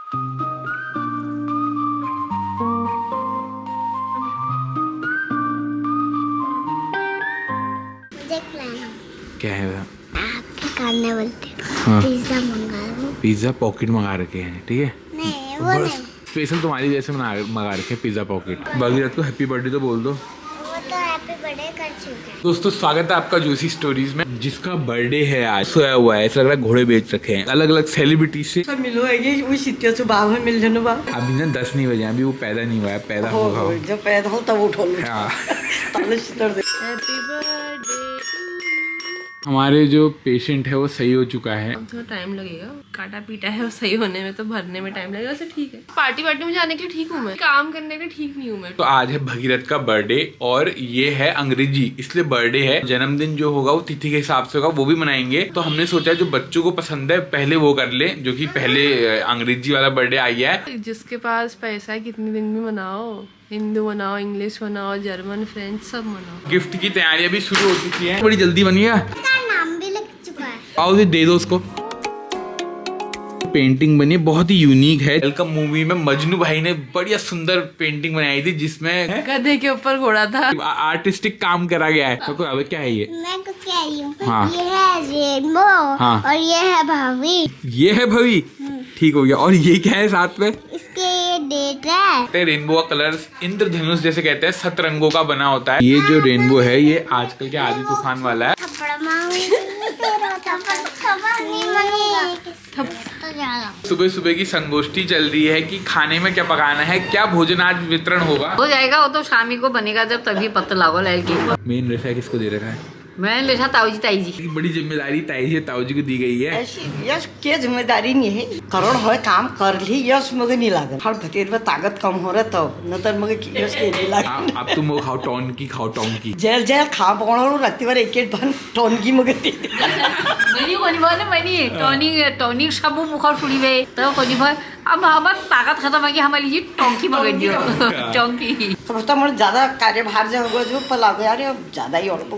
मुझे प्लान है। क्या है? आपके खाने बोलते हाँ। पिज्जा मंगा लो। पिज्जा पॉकेट मंगा रखे हैं, ठीक है? नहीं वो नहीं, स्पेशल तुम्हारी जैसे मंगा रखे हैं पिज्जा पॉकेट। भगीरथ को हैप्पी बर्थडे तो बोल दो। वो तो हैप्पी बर्थडे कर चुके हैं। दोस्तों स्वागत है आपका जूसी स्टोरीज में। जिसका बर्थडे है आज सोया हुआ है, ऐसा लग रहा है घोड़े बेच रखे हैं अलग अलग सेलिब्रिटी से। मिल बा अभी ना 10 नहीं बजे, अभी वो पैदा नहीं हुआ है, पैदा होगा वो। जब पैदा हो तब उठो हाँ। Happy birthday. हमारे जो पेशेंट है वो सही हो चुका है। अब थोड़ा टाइम लगेगा, काटा पीटा है वो सही होने में, तो भरने में टाइम लगेगा। वैसे ठीक है, पार्टी में जाने के लिए ठीक हूँ मैं, काम करने के लिए ठीक नहीं हूँ मैं। तो आज है भगीरथ का बर्थडे और ये है अंग्रेजी, इसलिए बर्थडे है। जन्मदिन जो होगा वो तिथि के हिसाब से होगा, वो भी मनाएंगे। तो हमने सोचा जो बच्चों को पसंद है पहले वो कर ले, जो कि पहले अंग्रेजी वाला बर्थडे आई है। जिसके पास पैसा है कितने दिन भी मनाओ, हिंदू मनाओ, इंग्लिश मनाओ, जर्मन, फ्रेंच सब मनाओ। गिफ्ट की तैयारियां भी शुरू हो चुकी है, बड़ी जल्दी बनिएगा। उसका नाम भी लिख चुका है। आओ जी दे दो उसको। पेंटिंग बनी है, बहुत ही यूनिक है। वेलकम मूवी में मजनू भाई ने बढ़िया सुंदर पेंटिंग बनाई थी जिसमें गधे के ऊपर घोड़ा था। आर्टिस्टिक काम करा गया है। तो अब क्या है ये? मैं कुछ कह रही हूँ। हाँ। ये है रेनबो। हाँ। और ये है भाभी। ये है भवी, ठीक हो गया। और ये क्या है साथ में? इसके ये डेट है। रेनबो का कलर्स इंद्रधनुष जैसे कहते हैं, सतरंगों का बना होता है। ये जो रेनबो है ये आजकल के आदि तूफान वाला है। थप्पड़ मारूंगी तेरा, थप्पड़ नहीं मारूंगा। तो ज्यादा। सुबह सुबह की संगोष्ठी चल रही है कि खाने में क्या पकाना है, क्या भोजन आज वितरण होगा। हो जाएगा वो तो शामी को बनेगा जब, तभी पता लागो लड़की को। मेन रेसा किसको दे रखा है? मैं लेखा ताऊजी ताईजी। बड़ी जिम्मेदारी ताई जी ताऊ जी को दी गई है। ऐसी यश के जिम्मेदारी नहीं है, करोड़ हो काम कर ली यश मग नहीं लागत। हर भतीज में ताकत कम हो रहा तब न तर मग यश के नहीं लागत। अब तुम वो खाओ टॉन की। जेल जेल खा पकड़ो राती बार एक बन टोन की मग मैंने कोनी भाई ने मैंने टॉनिक सब मुखर सुड़ी वे तो कोनी भाई अब हमार ताकत खत्म है कि हमारी ये टोंकी मग दियो टोंकी। समझता मैं ज्यादा कार्यभार जो होगा जो पला गया यार ज्यादा ही और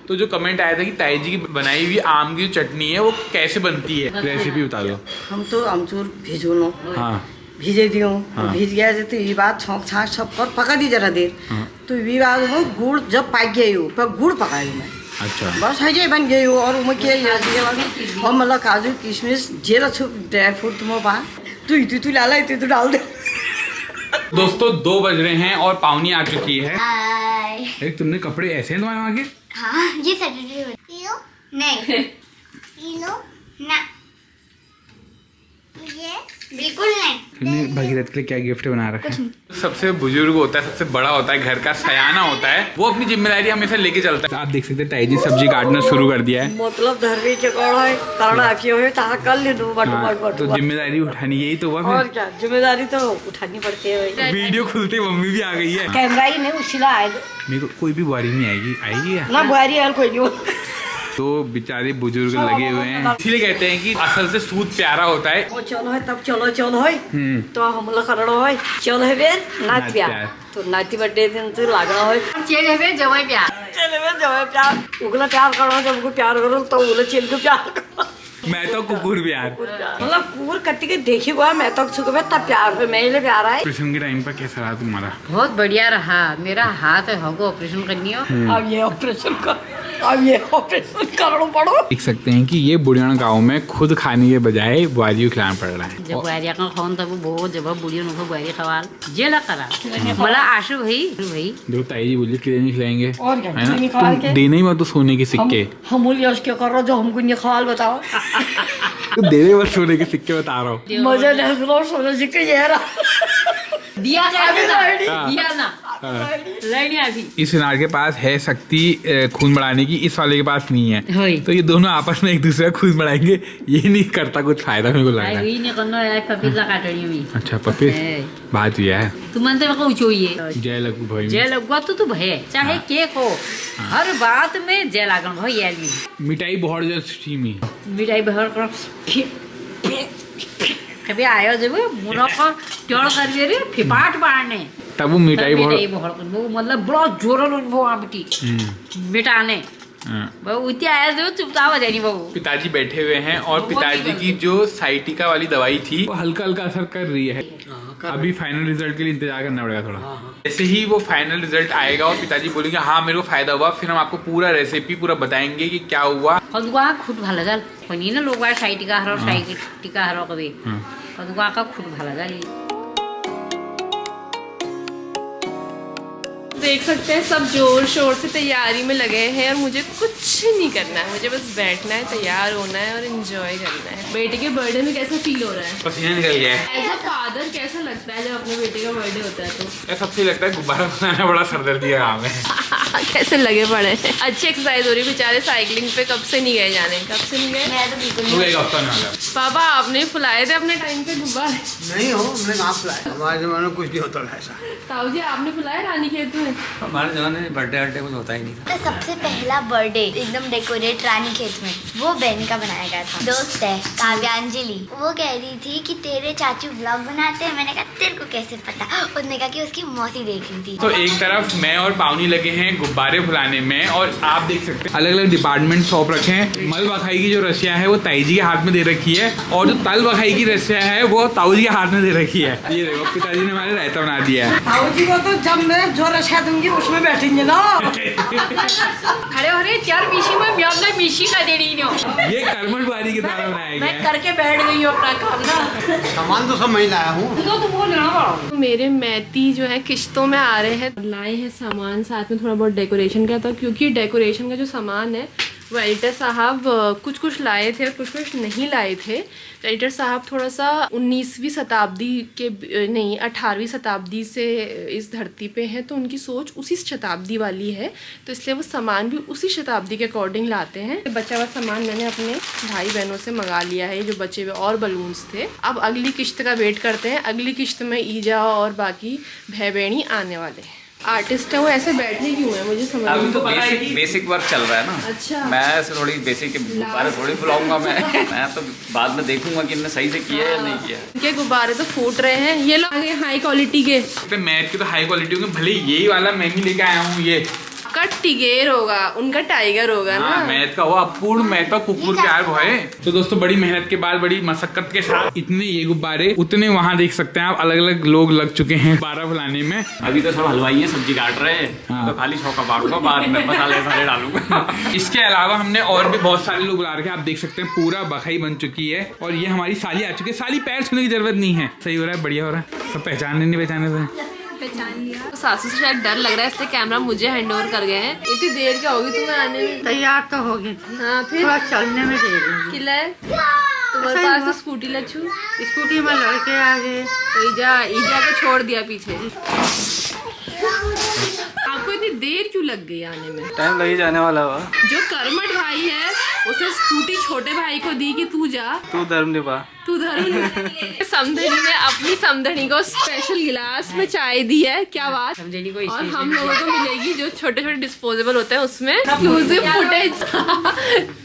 तो जो कमेंट आया था कि ताई जी की बनाई हुई आम की जो चटनी है वो कैसे बनती है, रेसिपी बता दो। हम तो अमचूर भिजो लो। हाँ भिजे दियो। हाँ। भिज गया तो ये बात छौंक छाँक सब कर पका दी जरा देर। तो ये बात वो गुड़ जब पाक गई हो पर गुड़ पकाई मैं। अच्छा बस है बन गई हो और मैं क्या और मतलब काजू किशमिश जेल अच्छु ड्राई फ्रूट तुम पा तू लाला तू डाल दे। दोस्तों 2 बज रहे हैं और पावनी आ चुकी है। हाय। एक तुमने कपड़े ऐसे हैं तुम्हारे वहाँ के? हाँ ये सैटरडे किलो नहीं किलो ना ये बिल्कुल नहीं। तुमने भगीरथ के लिए क्या गिफ्ट बना रखा है? सबसे बुजुर्ग होता है, सबसे बड़ा होता है, घर का सयाना होता है, वो अपनी जिम्मेदारी हमेशा लेके चलता है। आप देख सकते हैं ताई जी सब्जी काटना शुरू कर दिया है। मतलब धरवी के कौन है करना क्यों है ता कर ले दो हाँ, तो जिम्मेदारी उठानी यही तो हुआ। और क्या जिम्मेदारी तो उठानी पड़ती है। वीडियो खुलते मम्मी भी आ गई है। कैमरा ही नहीं उछला आए मेरे को कोई भी बुआरी नहीं आएगी या? ना बुआरी यार कोई नहीं। तो बेचारे बुजुर्ग लगे हुए हैं, इसीलिए कहते हैं कि असल से सूद प्यारा होता है। वो चलो है तब चलो है तो हम लोग करना है चलो है बेर नाच प्यार तो नाती बर्थडे दिन तो लागना है चेल है बे जवाई प्यार चले बे जब प्यार उगला प्यार करो जब उनको प्यार करो तो उगला चेल को प्यार करो। मैं तो कुकुर प्यार मतलब कुकुर कट्टी के देखी हुआ मैं तो सुख में तब प्यार है मेरे लिए प्यार है। ऑपरेशन के टाइम पर कैसा रहा तुम्हारा? बहुत बढ़िया रहा। मेरा हाथ है होगो ऑपरेशन करनी हो। अब ये ऑपरेशन करना पड़ो। देख सकते हैं कि ये बुढ़ियाना गांव में खुद खाने के बजाय बुआरी को खिलाना पड़ रहा है। जब बुआरिया का खाऊं तब बहुत जब बुढ़िया नको बुआरी खवाल जेला करा मला आशु भाई देखो ताई जी बोलिए किले नहीं खिलाएंगे और क्या है ना? निकाल के तुम देना ही मत तो सोने के सिक्के। हम यश क्या कर रहे हो जो हमको निकाल बताओ। तो देने मत सोने के सिक्के बता रहा हूँ। मजे नहीं लो सोने सिक्के ये रहा दिया हाँ। दिया ना लड़नी अभी। इस इनार के पास है शक्ति खून बढ़ाने की, इस वाले के पास नहीं है। होई। तो ये दोनों आपस में एक दूसरे का खून बढ़ाएंगे, ये नहीं करता कुछ फायदा मेरे को लग रहा है। आई ने करना है पपीता काटनी हुई। अच्छा पपी बात ये है। तू मनते में कहूँ चाहिए जय लगू भाई जय लगवा तो भय चाहे केक हो हर बात में जय लागन भाई यार मिठाई बहुत जल्दी में मिठाई भर कर कभी आयो जब मुनो को टोल कर रे फिपाट बाड़ने तब वो मिठाई बहुत वो मतलब बड़ा जोरन अनुभव आमटी मिटाने बहू उठी आया जो चुपचाप हो जाएगी बहू। पिताजी बैठे हुए हैं और पिताजी की जो साइटिका वाली दवाई थी वो हल्का हल्का असर कर रही है। अभी फाइनल रिजल्ट के लिए इंतजार करना पड़ेगा थोड़ा। जैसे ही वो फाइनल रिजल्ट आएगा और पिताजी बोलेंगे हाँ मेरे को फायदा हुआ, फिर हम आपको पूरा रेसिपी पूरा बताएंगे कि क्या हुआ। कदुआ खुद ভালো জাল কোনি না লোক আর সাইটিকা হারো কবে কদুआ का खुद ভালো জাল। देख सकते हैं सब जोर शोर से तैयारी में लगे हैं और मुझे कुछ नहीं करना है, मुझे बस बैठना है, तैयार होना है और एंजॉय करना है। बेटे के बर्थडे में कैसा फील हो रहा है? पसीना निकल गया है। एज अ फादर कैसा लगता है जब अपने बेटे का बर्थडे होता है तो? सबसे लगता है गुब्बारा बनाना बड़ा सरदर्दी का काम है। कैसे लगे पड़े हैं। अच्छी एक्सरसाइज हो रही है। बेचारे साइकिलिंग पे कब से नहीं गए जाने, कब से नहीं गए? मैं तो बिल्कुल एक हफ्ता नहीं होगा। पापा आपने फुलाए थे अपने टाइम पे गुब्बारे? नहीं हो, हमने कहाँ फुलाया, हमारे जमाने में कुछ नहीं होता ऐसा। ताऊ जी आपने फुलाए रानी खेत में? हमारे जमाने में बर्थडे कुछ होता ही नहीं था। तो सबसे पहला बर्थडे एकदम डेकोरेट रानी खेत में वो बहन का बनाया गया था। दोस्त है काव्यांजलि, वो कह रही थी कि तेरे चाचू व्लॉग बनाते हैं। मैंने कहा तेरे को कैसे पता? उसने कहा कि उसकी मौसी देख रही थी। तो एक तरफ मैं और पावनी लगे हैं गुब्बारे फुलाने में और आप देख सकते हैं अलग अलग डिपार्टमेंट शॉप रखे हैं। मल बखाई की जो रसिया है वो ताई जी के हाथ में दे रखी है और जो तल बखाई की रसिया है वो ताऊ जी के हाथ में दे रखी है। ये देखो पिताजी ने हमारे रायता बना दिया है। ताऊ जी को तो जब मैं जो रसिया दूंगी उसमें बैठेंगे ना। खड़े हो रहे चार मिशी में मैं अपना मिशी का दे रही हूँ। ये कर्मठ बारी के द्वारा बनाया गया मैं है। करके बैठ गई हूँ अपना काम ना। सामान तो सब मैं लाया हूँ। तो तुमको लेना पड़ा। मेरे मैती जो है किश्तों में आ रहे हैं, लाए हैं सामान, साथ में थोड़ा बहुत डेकोरेशन का था क्योंकि डेकोरेशन का जो सामान है वो एडिटर साहब कुछ लाए थे और कुछ नहीं लाए थे। तो एडिटर साहब थोड़ा सा 19वीं शताब्दी के नहीं 18वीं शताब्दी से इस धरती पे हैं, तो उनकी सोच उसी शताब्दी वाली है, तो इसलिए वो सामान भी उसी शताब्दी के अकॉर्डिंग लाते हैं। बचा हुआ सामान मैंने अपने भाई बहनों से मंगा लिया है, जो बचे हुए और बलून्स थे। अब अगली किश्त का वेट करते हैं। अगली किश्त में ईजा और बाकी भाई बहनी आने वाले हैं। आर्टिस्ट है वो, ऐसे बैठे क्यों है मुझे समझ अभी नहीं। तो बेसिक वर्क चल रहा है ना। अच्छा। मैं ऐसे थोड़ी बेसिक गुब्बारे थोड़ी फुलाऊंगा मैं तो बाद में देखूंगा कि इनने सही से किया है या नहीं किया। के गुब्बारे तो फूट रहे हैं। ये लोग हाई क्वालिटी के मैथ के तो हाई क्वालिटी होंगे, भले यही वाला मैं भी लेके आया हूँ। ये का टिगेर होगा, उनका टाइगर होगा ना। मैथ का हुआ अपूर्ण मैथ का कुकुर प्यार भोए। तो दोस्तों बड़ी मेहनत के बाद बड़ी मशक्कत के साथ इतने ये गुब्बारे उतने वहाँ देख सकते हैं आप अलग अलग लोग लग चुके हैं गुब्बारा फुलाने में। अभी तो सब हलवाई है, सब्जी काट रहे हैं। हाँ। तो खाली छौका बांटूंगा, बाद में मसाले सारे डालूंगा। इसके अलावा हमने और भी बहुत सारे लोग बुला रखे हैं। आप देख सकते हैं पूरा बखाई बन चुकी है और ये हमारी साली आ चुकी है। साली पैर छूने की जरूरत नहीं है। सही हो रहा है, बढ़िया हो रहा है। सब पहचाने नहीं पहचाने से तो सासू से शायद डर लग रहा है, इसलिए कैमरा मुझे हैंड ओवर कर गए हैं। इतनी देर क्या होगी तुम्हें आने में? तैयार तो हो गई। हाँ फिर थोड़ा चलने में देर लगी। किला है तुम्हारे पास तो स्कूटी लच्छू। स्कूटी में लड़के आ गए तो ईजा को छोड़ दिया पीछे। आपको इतनी देर क्यों लग गई आने में? टाइम लग ही जाने वाला हुआ। जो कर्मठ भाई है उसे स्कूटी छोटे भाई को दी कि तू जा, तू धर्म निभा। तू धर्म समधनी ने अपनी समधनी को स्पेशल गिलास में चाय दी है। क्या बात। समझेनी को और हम लोगों को मिलेगी जो छोटे छोटे डिस्पोजेबल होते हैं उसमें एक्सक्लूसिव फुटेज।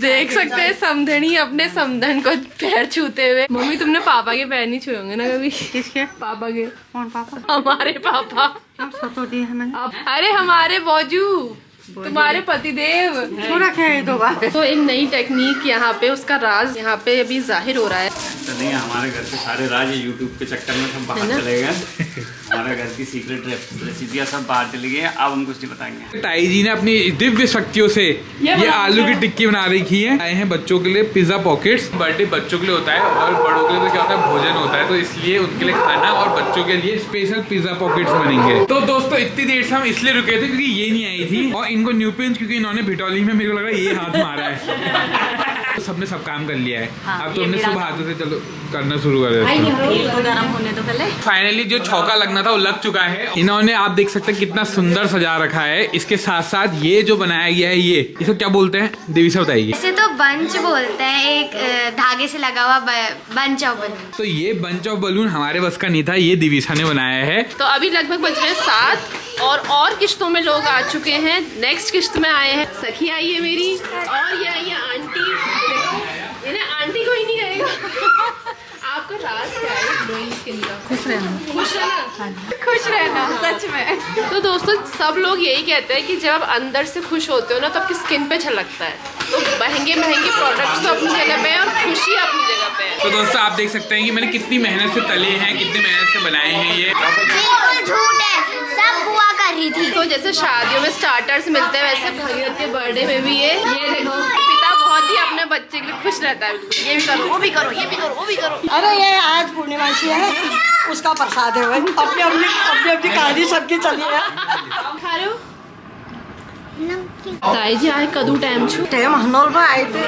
देख सकते हैं समधनी अपने समधन को पैर छूते हुए। मम्मी तुमने पापा के पैर नहीं छुए होंगे ना कभी? किसके? पापा के। कौन पापा? हमारे पापा। तो दी है मैंने। अरे हमारे बौजू, तुम्हारे पतिदेव। छोड़ा क्या है 2 बार। तो एक नई टेक्निक यहाँ पे, उसका राज यहाँ पे अभी जाहिर हो रहा है। तो नहीं, हमारे घर के सारे राज यूट्यूब के चक्कर में सब बाहर चले गए। हमारे घर की सीक्रेट रेसिपियाँ सब बाहर चली गई हैं। अब हम कुछ नहीं बताएंगे। ताई जी ने अपनी दिव्य शक्तियों से ये आलू की टिक्की बना रखी है। आए हैं बच्चों के लिए पिज्जा पॉकेट्स। बर्थडे बच्चों के लिए होता है और बड़ों के लिए तो क्या होता है, भोजन होता है। तो इसलिए उनके लिए खाना और बच्चों के लिए स्पेशल पिज्जा पॉकेट्स बनेंगे। तो दोस्तों इतनी देर से हम इसलिए रुके थे क्योंकि ये नहीं आई थी और इनको न्यू पिंच, क्योंकि इन्होंने भिटौली में मेरे को लगा ये हाथ मारा है। तो सबने सब काम कर लिया है। अब तो हमने सुबह हाथों से चलो करना शुरू कर दिया। तो गरम होने तो पहले फाइनली जो छौका लगना था वो लग चुका है। इन्होंने आप देख सकते हैं कितना सुंदर सजा रखा है। इसके साथ साथ ये जो बनाया गया है ये इसको क्या बोलते हैं, देवीसा बताइए। इसे तो बंच बोलते हैं, एक धागे से लगा हुआ बंच ऑफ बलून। तो ये बंच ऑफ बलून हमारे बस का नहीं था, ये दिविसा ने बनाया है। तो अभी लगभग बज रहे 7 और किश्तों में लोग आ चुके हैं। नेक्स्ट किश्त में आए हैं सखी आई है मेरी और ये आई है आंटी। इन्हें आंटी को ही नहीं कहेगा। आपका राज क्या है? ग्लोइंग स्किन का। खुश रहना। खुश रहना, खुश रहना सच में। तो दोस्तों सब लोग यही कहते हैं कि जब आप अंदर से खुश होते हो ना तो आपकी स्किन पे झलकता है। तो महंगे प्रोडक्ट्स तो अपनी जगह पे है और खुशी अपनी जगह पे है। तो दोस्तों आप देख सकते हैं कि मैंने कितनी मेहनत से तले हैं, कितनी मेहनत से बनाए हैं ये। बिल्कुल झूठ है, सब बुआ कर रही थी। तो जैसे शादियों में स्टार्टर्स मिलते हैं वैसे भगीरथ के बर्थडे में भी ये देखो पिता बहुत ही अपने बच्चे के लिए खुश रहता है। ये भी करो, वो भी करो, ये भी करो, वो भी करो। अरे ये आज पूर्णिमासी है, उसका प्रसाद है भाई। अपनी कहानी सबकी चली है। खा रहे हो ताई जी? आए कदू टाइम छु टाइम हनोल में आए थे,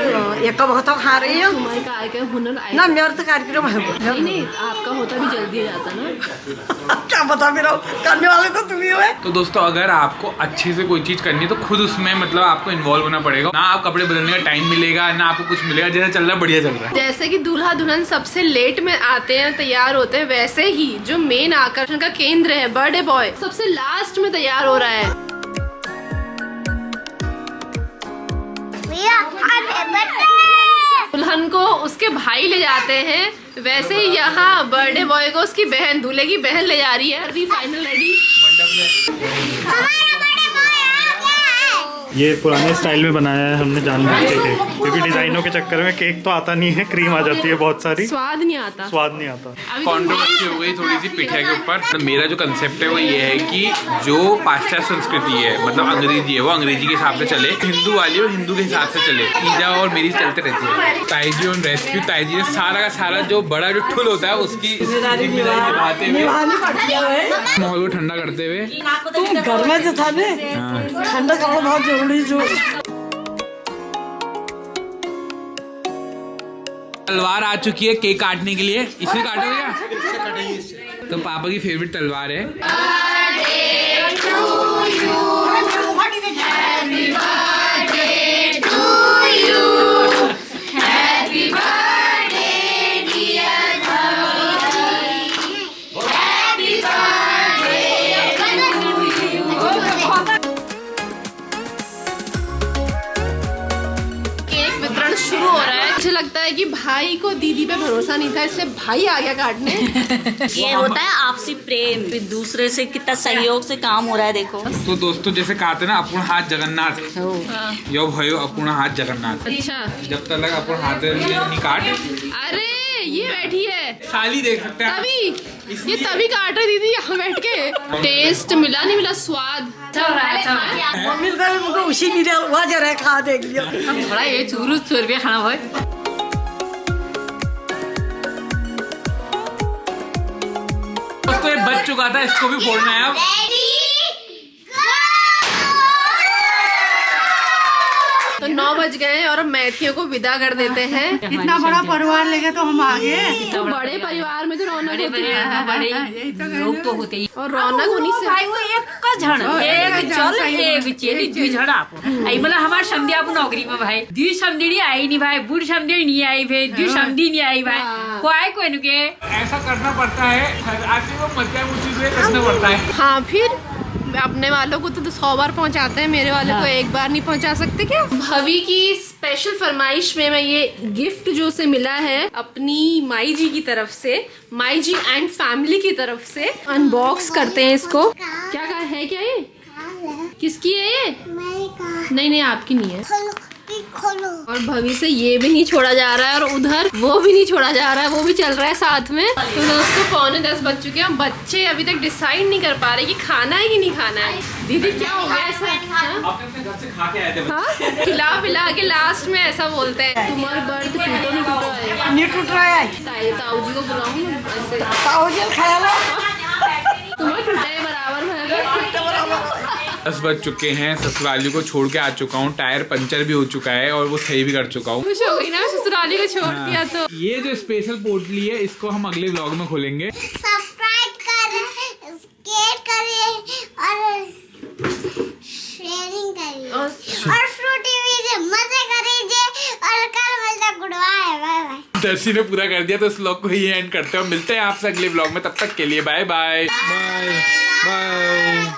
एक वक्त खा रही है तुम्हारे कार्यक्रम हुनर आए ना, मेरा तो कार्यक्रम है। नहीं आपका होता भी जल्दी आ जाता ना। क्या बता मेरा, करने वाले तो तुम ही हो। तो दोस्तों अगर आपको अच्छे से कोई चीज करनी है तो खुद उसमें मतलब आपको इन्वॉल्व होना पड़ेगा। ना आप कपड़े बदलने का टाइम मिलेगा, ना आपको कुछ मिलेगा। जैसा चल रहा है बढ़िया चल रहा है। जैसे कि दूल्हा दुल्हन सबसे लेट में आते हैं, तैयार होते हैं, वैसे ही जो मेन आकर्षण का केंद्र है बर्थडे बॉय सबसे लास्ट में तैयार हो रहा है। दुल्हन को उसके भाई ले जाते हैं, वैसे ही यहाँ बर्थडे बॉय को उसकी बहन, दूल्हे की बहन ले जा रही है। अभी फाइनल रेडी। ये पुराने स्टाइल में बनाया है हमने जानबूझ के केक, क्योंकि डिजाइनों के चक्कर में केक तो आता नहीं है, क्रीम आ जाती है बहुत सारी, स्वाद नहीं आता। स्वाद नहीं आता। कंट्रोवर्सी हो गई थोड़ी सी पिठिया के ऊपर। तो मेरा जो कंसेप्ट है वो ये है कि जो पाश्चात्य संस्कृति है मतलब अंग्रेजी है, वो अंग्रेजी के हिसाब से चले, हिंदू वाली वो हिंदू के हिसाब से चले। ईजा और मेरी चलते रहती है। ताई जी ऑन रेस्क्यू। ताई जी ने सारा का सारा जो बड़ा जो ठुल होता है उसकी जिम्मेदारी निभाते हुए, माहौल को ठंडा करते हुए। तुम घर में जो था ना, ठंडा करना बहुत जरूरी जो। तलवार आ चुकी है केक काटने के लिए। इससे काटोगे क्या? तो पापा की फेवरेट तलवार है। शुरू हो रहा है। मुझे लगता है कि भाई को दीदी पे भरोसा नहीं था, इसलिए भाई आ गया काटने। ये होता है आपसी प्रेम, फिर दूसरे से कितना सहयोग से काम हो रहा है देखो। तो दोस्तों जैसे कहते ना अपूर्ण हाथ जगन्नाथ, यो भयो अपूर्ण हाथ जगन्नाथ। अच्छा जब तक अपूर्ण हाथ नहीं काट। अरे ये बैठी है साली, देख सकते हैं तभी, ये तभी काट रही दीदी यहाँ बैठ के। टेस्ट मिला नहीं मिला, स्वाद मम्मी मुझे उसी नहीं रहा, वहाँ जरा खा देख लिया। थोड़ा ये चूरू रुपये खाना भाई। दोस्तों ये बच चुका था, इसको भी फोड़ना है अब। तो 9 बज गए और अब मैथियों को विदा कर देते हैं। इतना बड़ा परिवार लेके तो हम आगे। तो बड़े परिवार में तो रौनक होती है, बड़े लोग तो होते ही। और रौनक उन्हीं से। भाई वो एक का झड़, एक चल एक चेली दुई झड़ आप आई मतलब हमार समझे आप नौकरी में भाई दुई समझी आई नहीं भाई, बूढ़ समझी नहीं आई भाई, दुई समझी नहीं आई भाई, कोई कोई नुके ऐसा करना पड़ता है, ऐसे वो मजा मुझे करना पड़ता है। हाँ फिर अपने वालों को तो 100 बार पहुंचाते हैं, मेरे वाले को एक बार नहीं पहुंचा सकते क्या? भवी की स्पेशल फरमाइश में मैं ये गिफ्ट जो से मिला है अपनी माई जी की तरफ से, माई जी एंड फैमिली की तरफ से, अनबॉक्स करते हैं इसको। क्या कहा है, क्या ये किसकी है ये? नहीं नहीं आपकी नहीं है। और भवी से ये भी नहीं छोड़ा जा रहा है और उधर वो भी नहीं छोड़ा जा रहा है, वो भी चल रहा है साथ में। तो दोस्तों 9:45 बज चुके हैं, बच्चे अभी तक डिसाइड नहीं कर पा रहे कि खाना है कि नहीं खाना है। दीदी क्या हो गया ऐसा? अपने घर से खा के आए थे। हाँ खिला पिला के लास्ट में ऐसा बोलते हैं। तुम्हारा बर्थ टूटो नहीं टूट रहा है? नहीं टूट रहा है। ताऊ जी को बुलाऊं ऐसे? ताऊ जी खाया तुम्हारा टूटा है बराबर में। 10 बज चुके हैं, ससुराली को छोड़ के आ चुका हूँ, टायर पंचर भी हो चुका है और वो सही भी कर चुका हूँ। खुश हो गई ना ससुराली को छोड़ दिया तो। ये जो स्पेशल पोटली है इसको हम अगले व्लॉग में खोलेंगे। सब्सक्राइब करें, शेयर करें और शेयरिंग करिए और फ्रूटी वीडियो मजे करिए और कल मिलता गुड बाय बाय। दर्शी ने पूरा कर दिया तो इस व्लॉग को ही एंड करते हैं। मिलते हैं आपसे अगले व्लॉग में, तब तक के लिए बाय बाय बाय बाय।